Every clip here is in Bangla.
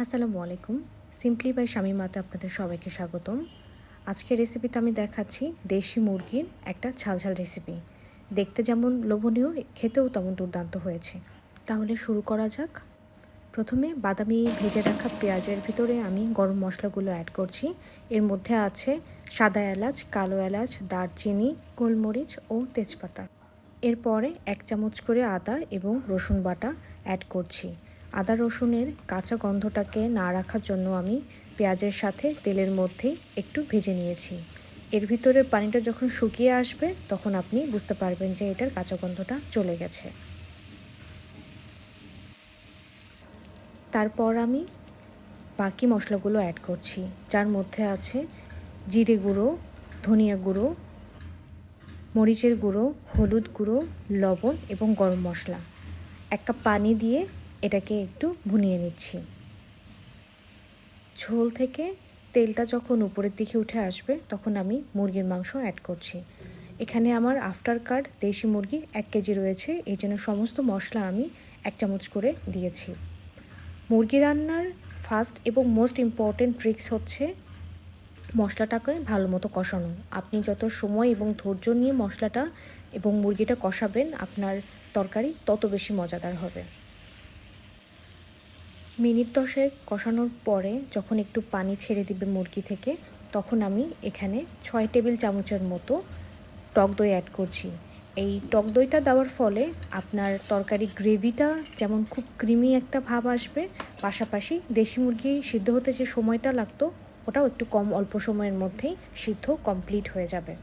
আসসালামু আলাইকুম। সিম্পলি বাই শামিমাতে আপনাদের সবাইকে স্বাগতম। আজকের রেসিপিতে আমি দেখাচ্ছি দেশি মুরগির একটা ঝালঝাল রেসিপি। দেখতে যেমন লোভনীয়, খেতেও তেমন দুর্দান্ত হয়েছে। তাহলে শুরু করা যাক। প্রথমে বাদামি ভেজে রাখা পেঁয়াজের ভিতরে আমি গরম মশলাগুলো অ্যাড করছি। এর মধ্যে আছে সাদা এলাচ, কালো এলাচ, দারচিনি, গোলমরিচ ও তেজপাতা। এরপরে 1 চামচ করে আদা এবং রসুন বাটা অ্যাড করছি। আদা রসুনের কাঁচা গন্ধটাকে না রাখার জন্য আমি পেঁয়াজের সাথে তেলের মধ্যেই একটু ভেজে নিয়েছি। এর ভিতরের পানিটা যখন শুকিয়ে আসবে তখন আপনি বুঝতে পারবেন যে এটার কাঁচা গন্ধটা চলে গেছে। তারপর আমি বাকি মশলাগুলো অ্যাড করছি, যার মধ্যে আছে জিরে গুঁড়ো, ধনিয়া গুঁড়ো, মরিচের গুঁড়ো, হলুদ গুঁড়ো, লবণ এবং গরম মশলা। 1 কাপ পানি দিয়ে এটাকে একটু ভুনিয়ে নিচ্ছি। ঝোল থেকে তেলটা যখন উপরের দিকে উঠে আসবে তখন আমি মুরগির মাংস অ্যাড করছি। এখানে আমার আফটার কাট দেশি মুরগি 1 কেজি রয়েছে, এই জন্য সমস্ত মশলা আমি 1 চামচ করে দিয়েছি। মুরগি রান্নার ফার্স্ট এবং মোস্ট ইম্পর্টেন্ট ট্রিক্স হচ্ছে মশলাটাকে ভালো মতো কষানো। আপনি যত সময় এবং ধৈর্য নিয়ে মশলাটা এবং মুরগিটা কষাবেন, আপনার তরকারি তত বেশি মজাদার হবে। মিনিট 10 কষানোর পরে যখন একটু পানি ছেড়ে দিবে মুরগি থেকে, তখন আমি এখানে 6 টেবিল চামচের মতো টক দই অ্যাড করছি। এই টক দইটা দেওয়ার ফলে আপনার তরকারি গ্রেভিটা যেমন খুব ক্রিমি একটা ভাব আসবে, পাশাপাশি দেশি মুরগি সিদ্ধ হতে যে সময়টা লাগতো ওটাও একটু কম, অল্প সময়ের মধ্যেই সিদ্ধ কমপ্লিট হয়ে যাবে।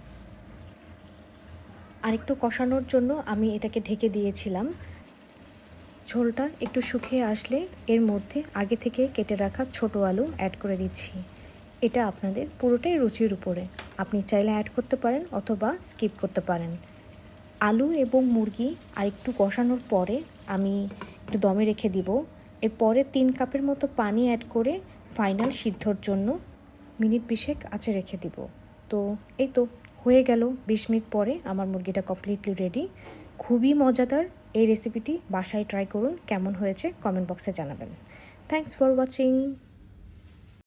আরেকটু কষানোর জন্য আমি এটাকে ঢেকে দিয়েছিলাম। ঝোলটা একটু শুকিয়ে আসলে এর মধ্যে আগে থেকে কেটে রাখা ছোট আলু অ্যাড করে দিচ্ছি। এটা আপনাদের পুরোটাই রুচির উপরে, আপনি চাইলে অ্যাড করতে পারেন অথবা স্কিপ করতে পারেন। আলু এবং মুরগি আরেকটু কষানোর পরে আমি একটু দমে রেখে দিব। এরপরে 3 কাপের মতো পানি অ্যাড করে ফাইনাল সিদ্ধর জন্য মিনিট 20 আঁচে রেখে দিব। তো এই তো হয়ে গেল। 20 মিনিট পরে আমার মুরগিটা কমপ্লিটলি রেডি। খুবই মজাদার এই রেসিপিটি, বাসায় ট্রাই করুন। কেমন হয়েছে কমেন্ট বক্সে জানাবেন। Thanks for watching.